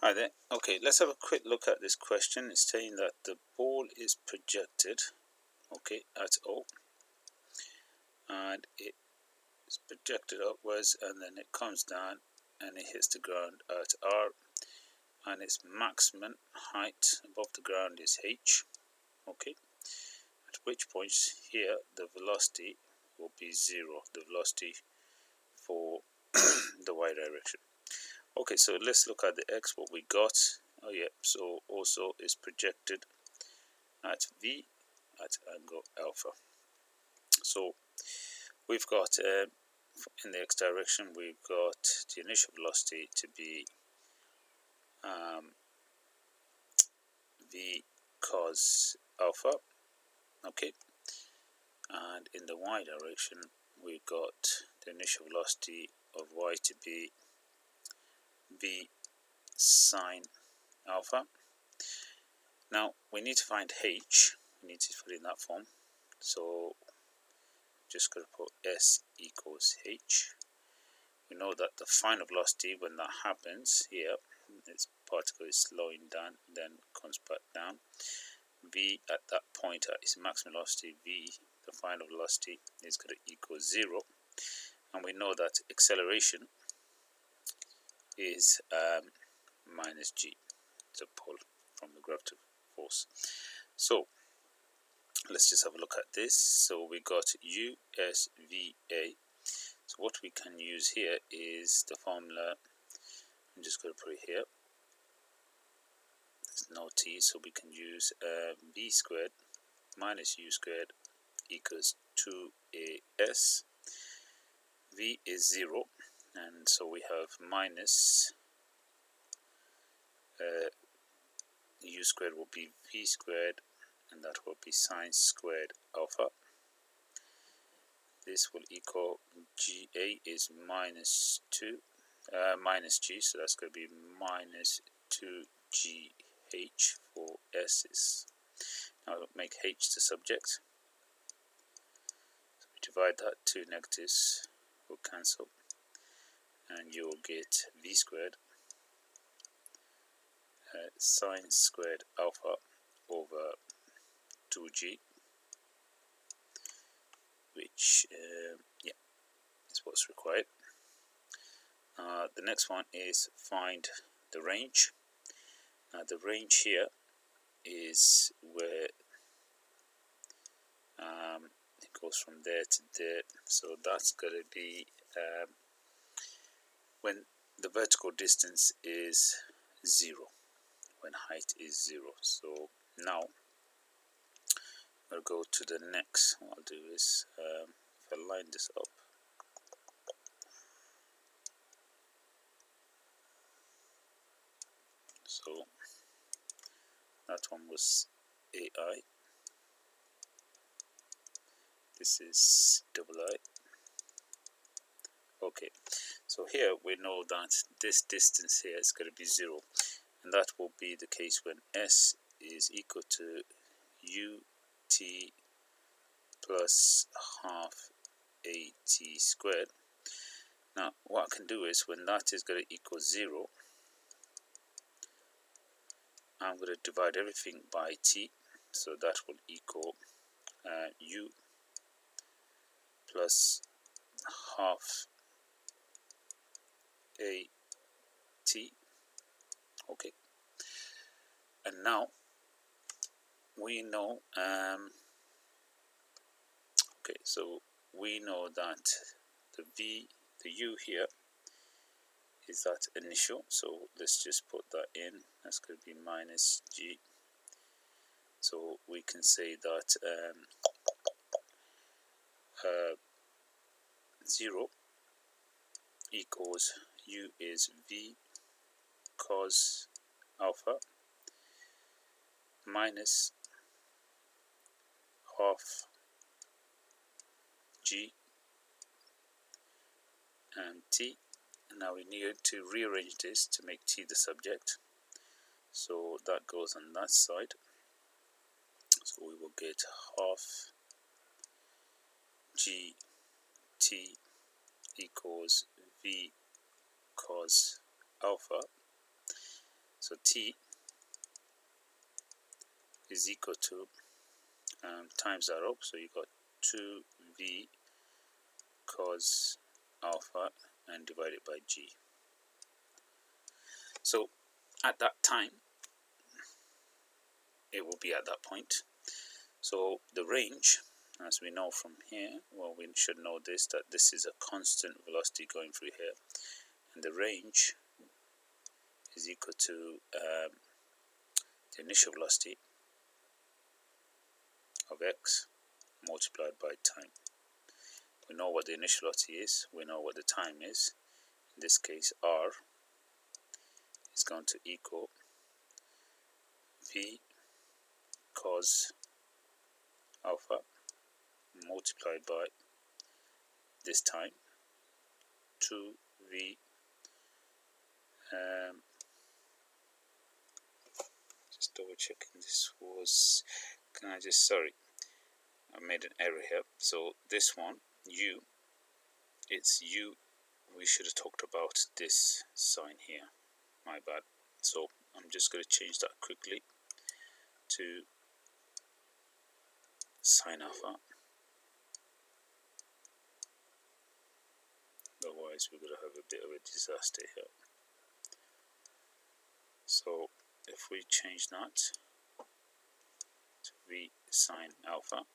Hi there. Okay, let's have a quick look at this question. It's saying that the ball is projected, okay, at O, and it is projected upwards, and then it comes down and it hits the ground at R, and its maximum height above the ground is H, okay, at which point here the velocity will be 0, the velocity for the y direction. Okay, so let's look at the x, what we got. Oh yeah, so also is projected at V at angle alpha. So we've got in the x direction, we've got the initial velocity to be V cos alpha, okay, and in the y direction we've got the initial velocity of y to be V sine alpha. Now we need to find h, we need to put it in that form, so just going to put S equals h. We know that the final velocity when that happens here, this particle is slowing down, then comes back down. V at that point at its maximum velocity, V, the final velocity, is going to equal 0. And we know that acceleration is minus g, the pull from the gravitational force. So let's just have a look at this. So we got USVA. So what we can use here is the formula. I'm just going to put it here. There's no t, so we can use v squared minus u squared equals 2as. V is 0, and so we have minus u squared will be v squared, and that will be sine squared alpha. This will equal GA is minus 2, minus G, so that's going to be minus 2GH for S's. Now we'll make H the subject. So we divide that, 2 negatives will cancel, and you will get V squared sine squared alpha over 2G, which is what's required. The next one is find the range. Now the range here is where it goes from there to there, so that's going to be when the vertical distance is 0, when height is 0. So now I'll go to the next. What I'll do is if I line this up, so that one was AI, this is double I. Okay, so here we know that this distance here is going to be 0, and that will be the case when S is equal to ut plus half at squared. Now what I can do is when that is going to equal 0, I'm going to divide everything by t, so that will equal u plus half at. Okay, and now we know okay, so we know that the u here is that initial, so let's just put that in. That's going to be minus g, so we can say that 0 equals u is v cos alpha minus half g and t. And now we need to rearrange this to make t the subject, so that goes on that side, so we will get half g t equals v cos alpha So t is equal to times that up, so you got 2v cos alpha and divided by g. So at that time, it will be at that point. So the range, as we know from here, well, we should know this, that this is a constant velocity going through here, and the range is equal to the initial velocity of x multiplied by time. We know what the initial velocity is, we know what the time is. In this case, r is going to equal v cos alpha multiplied by this time, 2v just double checking this was, sorry, I made an error here. So this one, u, it's u, we should have talked about this sign here, my bad. So I'm just going to change that quickly to sine alpha, otherwise we're going to have a bit of a disaster here. So if we change that to v sine alpha,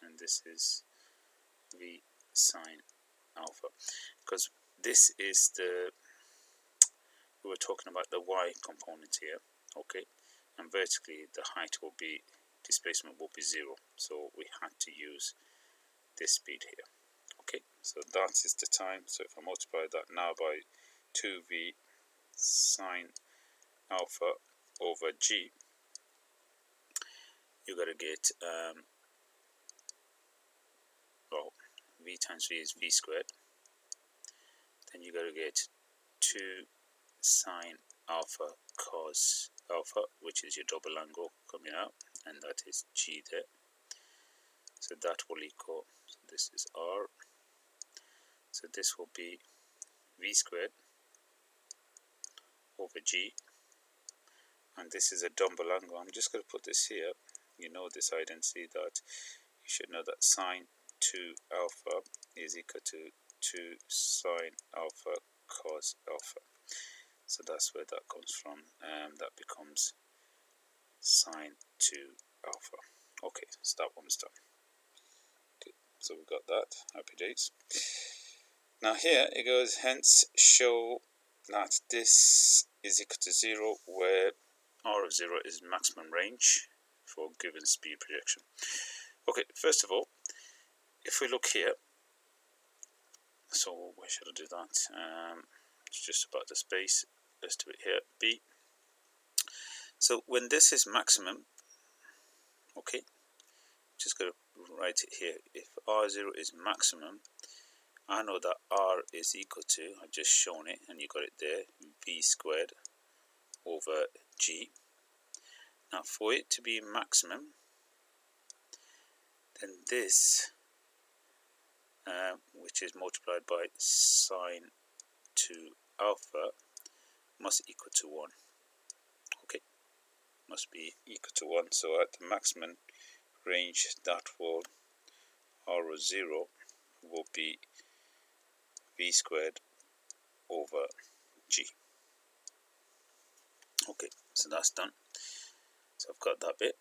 and this is v sine alpha, because this is we were talking about the y component here, okay, and vertically the height will be, displacement will be 0, so we had to use this speed here. Okay, so that is the time. So if I multiply that now by 2v sine alpha over g, you're going to get well, v times v is v squared, then you're going to get 2 sine alpha cos alpha, which is your double angle coming out, and that is g there. So that will equal, so this is r, so this will be v squared over g, and this is a double angle. I'm just going to put this here. You know this hide and see that. You should know that sine 2 alpha is equal to 2 sine alpha cos alpha. So that's where that comes from, and that becomes sine 2 alpha. Okay, so that one's done. Okay, so we've got that. Happy days. Now here it goes, hence show that this is equal to 0 where r of 0 is maximum range for given speed projection. Okay, first of all, if we look here, so where should I do that? It's just about the space. Let's do it here, b. So when this is maximum, okay, just going to write it here. If r0 is maximum, I know that r is equal to, I've just shown it and you got it there, v squared over g. Now for it to be maximum, then this, which is multiplied by sine 2 alpha, must equal to 1. Okay, must be equal to 1. So at the maximum range, that will, r of 0 will be v squared over g. Okay, so that's done. So I've got that bit.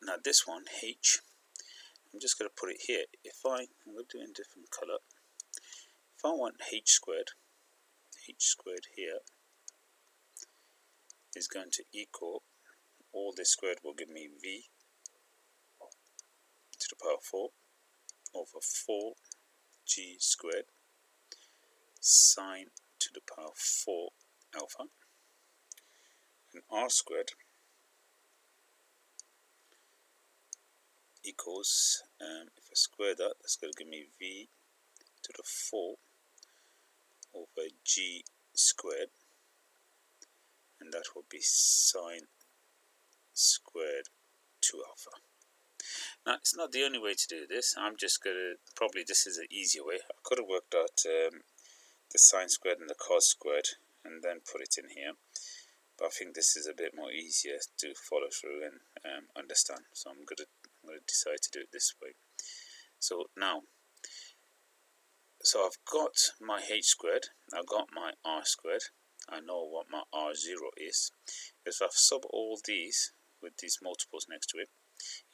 Now this one, h, I'm just going to put it here. I'm going to do it in a different color. If I want h squared here is going to equal, all this squared will give me v to the power 4 over 4g squared sine to the power 4 alpha, and r squared equals, if I square that, that's going to give me v to the 4 over g squared, and that will be sine squared 2 alpha. Now it's not the only way to do this. I'm just going to, probably this is an easier way. I could have worked out the sine squared and the cos squared and then put it in here, but I think this is a bit more easier to follow through and understand. So I'm gonna decide to do it this way. So now, I've got my h squared, I've got my r squared, I know what my r0 is. If I sub all these with these multiples next to it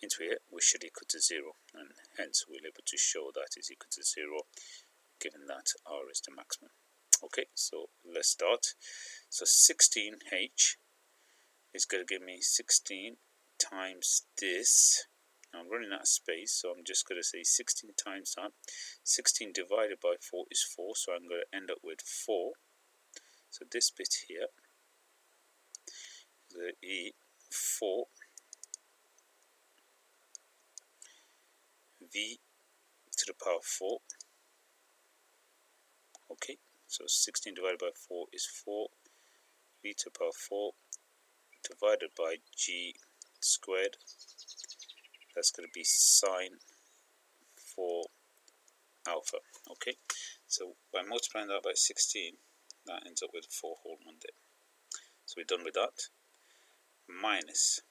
into here, we should equal to 0, and hence we're able to show that is equal to 0 given that r is the maximum. Okay, so let's start. So 16h is going to give me 16 times this. Now I'm running out of space, so I'm just going to say 16 times that. 16 divided by 4 is 4, so I'm going to end up with 4. So this bit here, the E4 v to the power 4. Okay, so 16 divided by 4 is 4. V to the power 4 divided by g squared. That's going to be sine 4 alpha. Okay, so by multiplying that by 16, that ends up with 4 whole Monday. So we're done with that. Minus,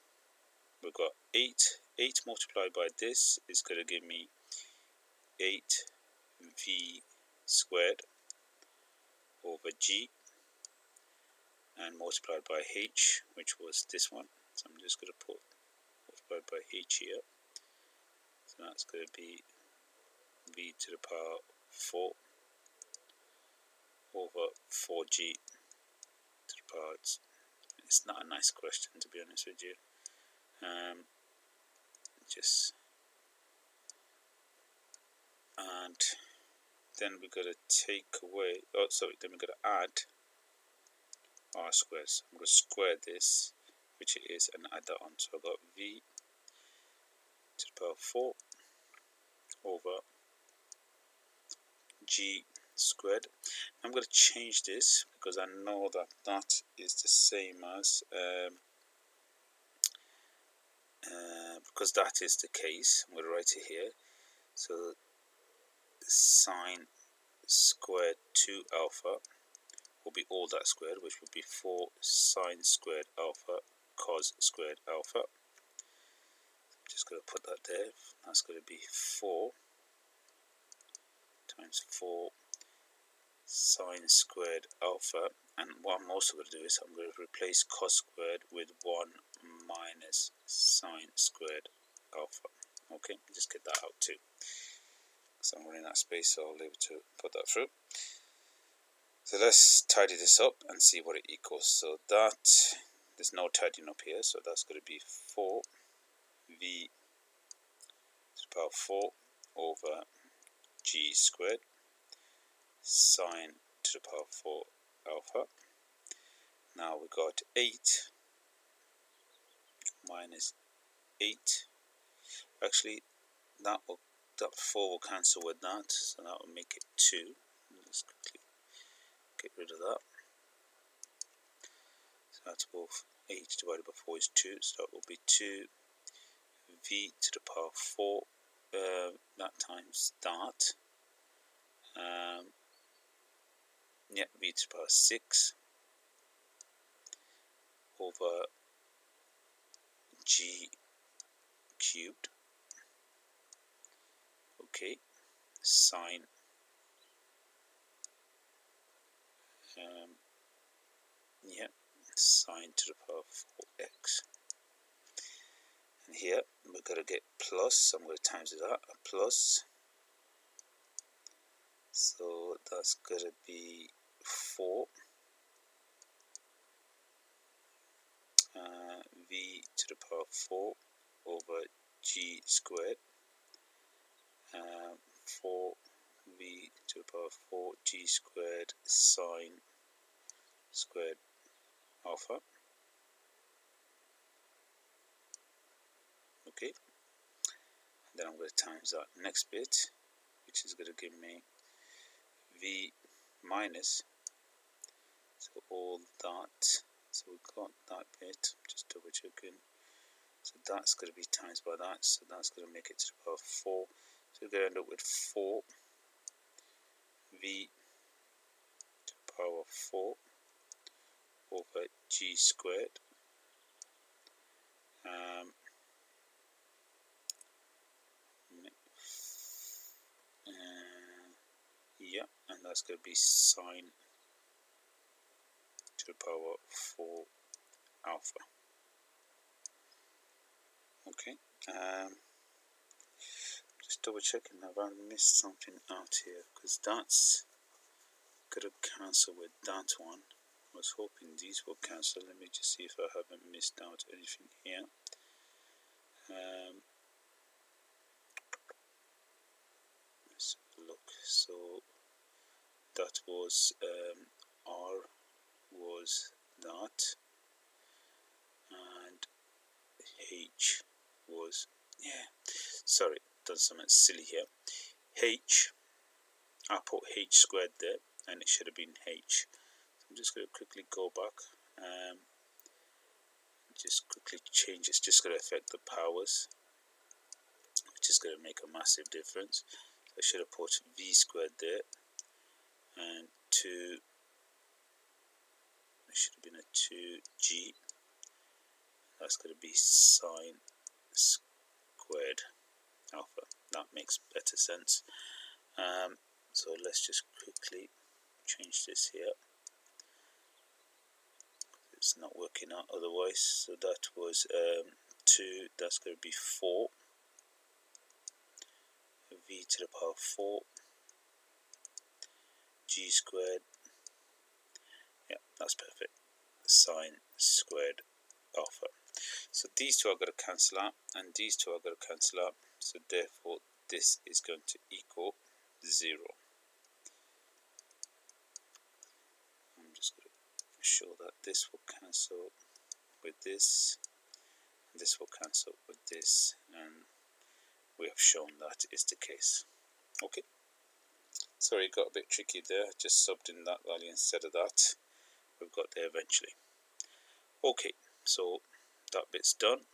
we've got 8. 8 multiplied by this is going to give me 8v squared over g, and multiplied by h, which was this one. So I'm just going to put multiplied by h here. So that's going to be v to the power 4 over 4g to the power. It's not a nice question, to be honest with you. And then we're going to take away, then we're going to add r squared. So I'm going to square this, which it is, and add that on. So I've got v to the power 4 over g squared. I'm going to change this because I know that that is the same as, because that is the case, I'm going to write it here. So sine squared 2 alpha will be all that squared, which would be 4 sine squared alpha cos squared alpha. I'm just going to put that there. That's going to be 4 times 4 sine squared alpha, and what I'm also going to do is I'm going to replace cos squared with 1 minus sine squared alpha. Okay, just get that out too. So I'm running out of space, so I'll be able to put that through. So let's tidy this up and see what it equals. So that, there's no tidying up here, so that's going to be 4 v to the power 4 over g squared sine to the power 4 alpha. Now we got 8 minus 8. Actually, that 4 will cancel with that, so that will make it 2. Let's quickly get rid of that. So that's both 8 divided by 4 is 2, so that will be 2 v to the power 4, that times that. V to the power 6 over g cubed. Okay, sine sine to the power 4x. And here we're going to get plus, so I'm going to times that, a plus. So that's going to be 4 v to the power 4 over g squared, 4 v to the power 4 g squared sine squared alpha. Okay, and then I'm going to times that next bit, which is going to give me v minus, so all that, so we've got that bit, just double checking, so that's going to be times by that, so that's going to make it to the power 4, so we're going to end up with 4 v to the power 4 over g squared. Yeah, and that's going to be sine to the power 4 alpha. Okay, just double checking if I missed something out here, because that's going to cancel with that one. I was hoping these will cancel. Let me just see if I haven't missed out anything here. Let's have a look. So that was R was that, and H was, sorry, done something silly here. H, I put H squared there, and it should have been H. I'm just going to quickly go back, just quickly change. It's just going to affect the powers, which is going to make a massive difference. So I should have put V squared there, and 2, it should have been a 2G. That's going to be sine squared alpha. That makes better sense. So let's just quickly change this here. It's not working out otherwise. So that was 2, that's going to be 4, v to the power 4, g squared. Yeah, that's perfect. Sine squared alpha. So these two are going to cancel out, and these two are going to cancel out. So therefore this is going to equal 0. I'm just going to show that this will cancel with this, and this will cancel with this, and we have shown that is the case. Okay, sorry, it got a bit tricky there. Just subbed in that value instead of that. We've got there eventually. Okay, so that bit's done.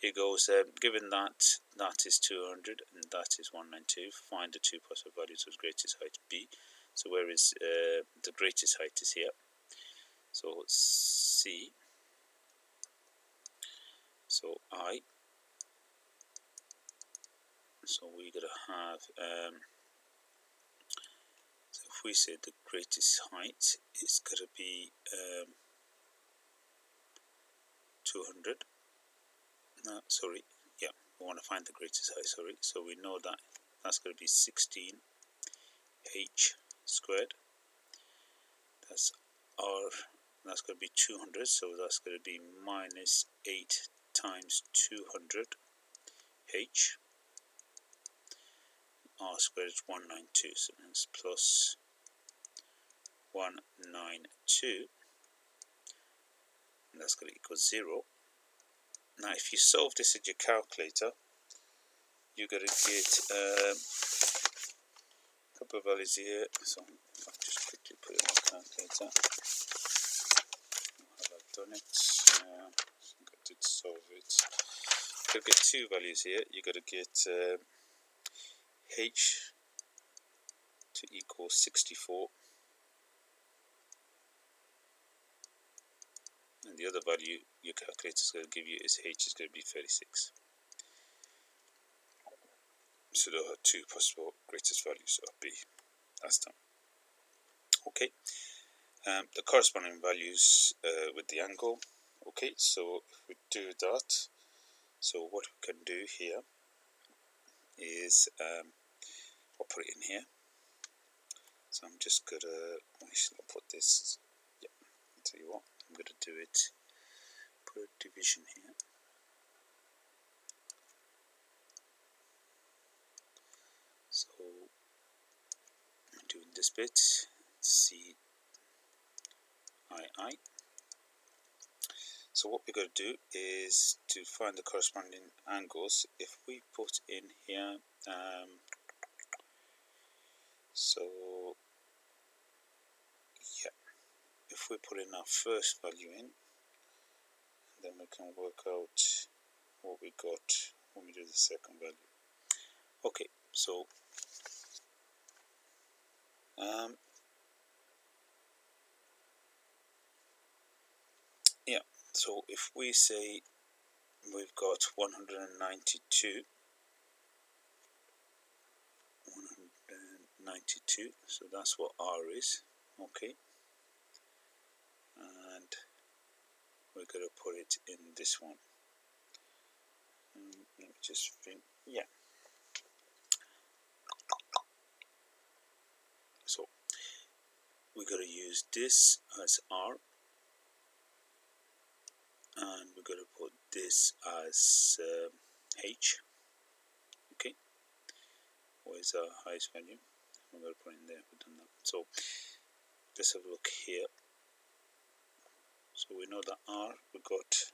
It goes, given that that is 200 and that is 192, find the two possible values of greatest height B. So where is the greatest height is here. So C, so I, so we're going to have, so if we say the greatest height is going to be 200, no, sorry, yeah, we want to find the greatest height, sorry, so we know that that's going to be 16 h squared, that's R, that's going to be 200, so that's going to be minus 8 times 200 h, R squared is 192, so that's plus 192, and that's going to equal 0. Now if you solve this at your calculator, you're going to get a couple of values here. So I'll just quickly put it in my calculator. How have I done it? I think I did solve it. You'll get two values here. You're going to get h to equal 64, and the other value your calculator is going to give you is h is going to be 36. So there are two possible greatest values of B. That's done. Okay, the corresponding values with the angle. Okay, so if we do that, so what we can do here is I'll put it in here. So I'm just gonna, actually I'll put this, yeah, I'll tell you what, I'm gonna do it, put a division here. So I'm doing this bit, CII. So what we're going to do is to find the corresponding angles. If we put in here, so yeah, if we put in our first value in, then we can work out what we got when we do the second value. Okay, so Yeah, so if we say we've got 192, so that's what R is, okay, and we're going to put it in this one. Let me just think, yeah. So we're going to use this as R, and we're going to put this as H, okay. Where's our highest value? I'm going to put in there. We've done that. So let's have a look here. So we know that R, we got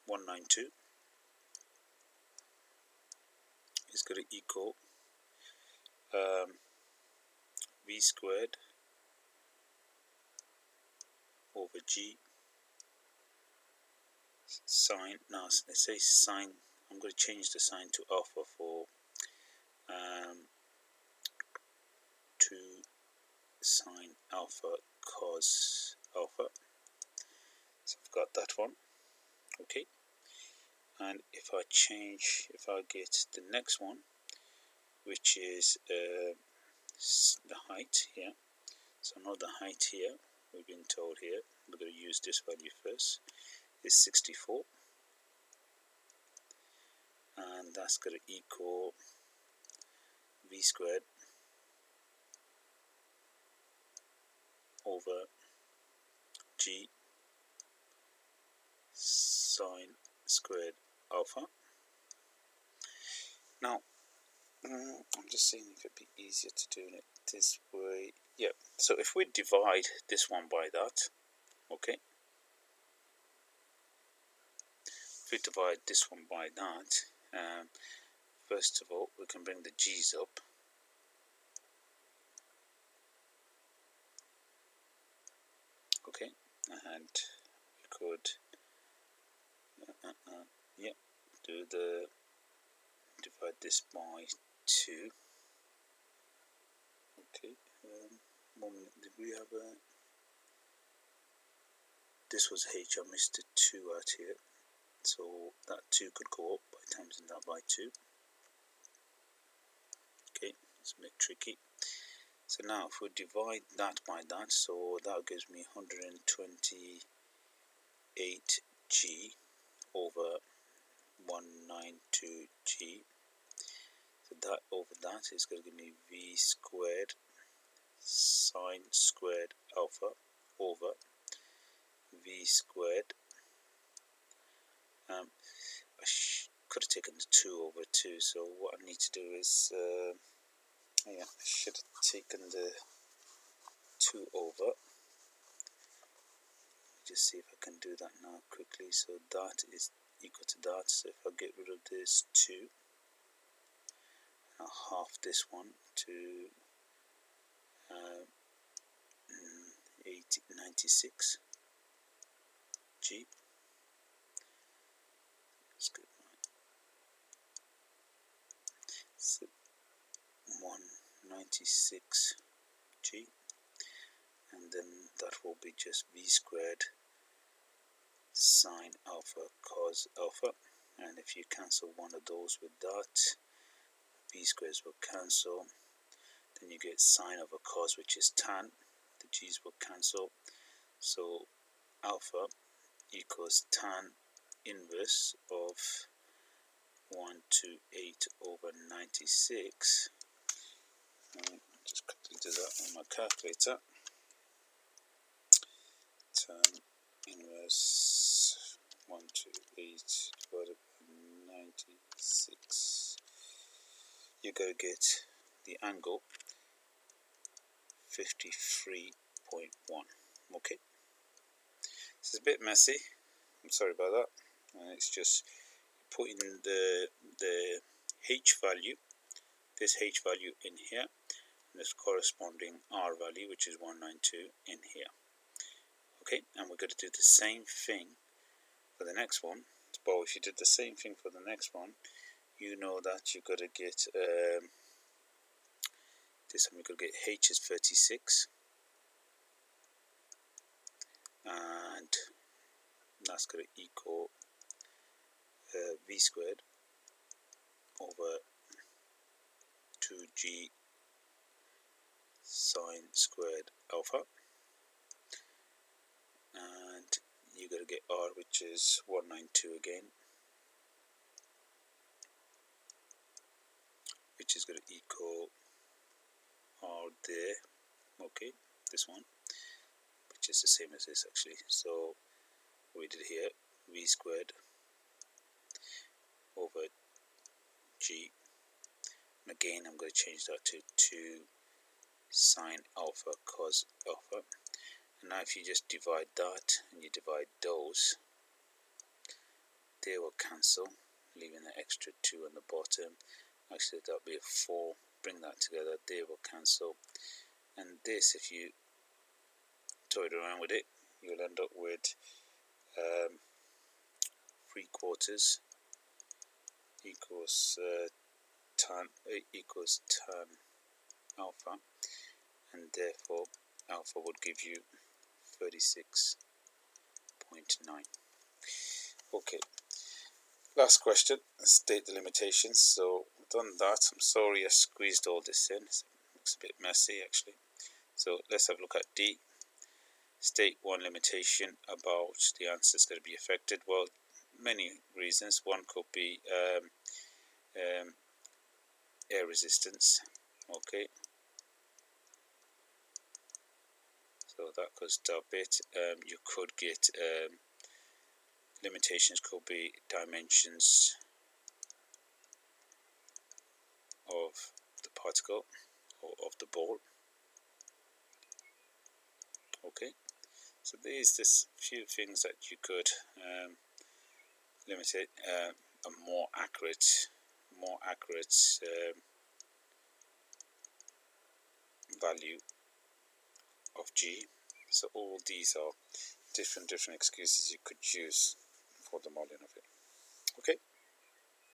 192 is going to equal V squared over G sine. Now let's say sine. I'm going to change the sign to alpha for 2 sine alpha cos alpha. So I've got that one, okay. And if I get the next one, which is the height here. So not the height here, we've been told here, we're going to use this value first, is 64, and that's going to equal V squared over G sine squared alpha. Now I'm just seeing if it'd be easier to do it this way. Yeah, so if we divide this one by that, okay, if we divide this one by that, first of all we can bring the G's up. Okay, and we could yeah, divide this by 2. Okay, 1 minute, did we have a, this was H, I missed a 2 out here, so that 2 could go up by timesing that by 2. Okay, it's a bit tricky. So now if we divide that by that, so that gives me 128G over 192G. So that over that is going to give me V squared sine squared alpha over V squared. I could have taken the 2 over 2, so what I need to do is, yeah, I should have taken the 2 over. Just see if I can do that now quickly. So that is equal to that. So if I get rid of this 2, I'll half this one to 96 G. That's good. So 196 G, and then that will be just V squared sine alpha cos alpha, and if you cancel one of those with that, V squares will cancel, then you get sine over cos, which is tan, the G's will cancel, so alpha equals tan inverse of 128 over 96. Just quickly do that on my calculator. Tan inverse 128 divided by 96. You're going to get the angle 53.1. Okay, this is a bit messy, I'm sorry about that. It's just putting the H value, this H value in here, and this corresponding R value, which is 192, in here. Okay, and we're going to do the same thing for the next one. But if you did the same thing for the next one, you know that you've got to get this one. We're going to get H is 36, and that's going to equal v squared over 2g sine squared alpha, and you're going to get r, which is 192 again, which is going to equal r there, okay, this one, which is the same as this actually. So we did here v squared over g, and again I'm going to change that to 2 sine alpha cos alpha. And now if you just divide that and you divide those, they will cancel, leaving the extra 2 on the bottom. Actually that'll be a 4, bring that together, they will cancel, and this, if you toyed around with it, you'll end up with 3/4 equals tan alpha, and therefore alpha would give you 36.9. Okay, last question, state the limitations. So I've done that. I'm sorry I squeezed all this in, it looks a bit messy actually. So let's have a look at D. State one limitation about the answer is going to be affected. Well, many reasons. One could be air resistance, okay, so that could stop it. You could get limitations, could be dimensions of the particle or of the ball, okay. So there's just few things that you could limit it. A more accurate value of G. So all these are different excuses you could use for the modeling of it.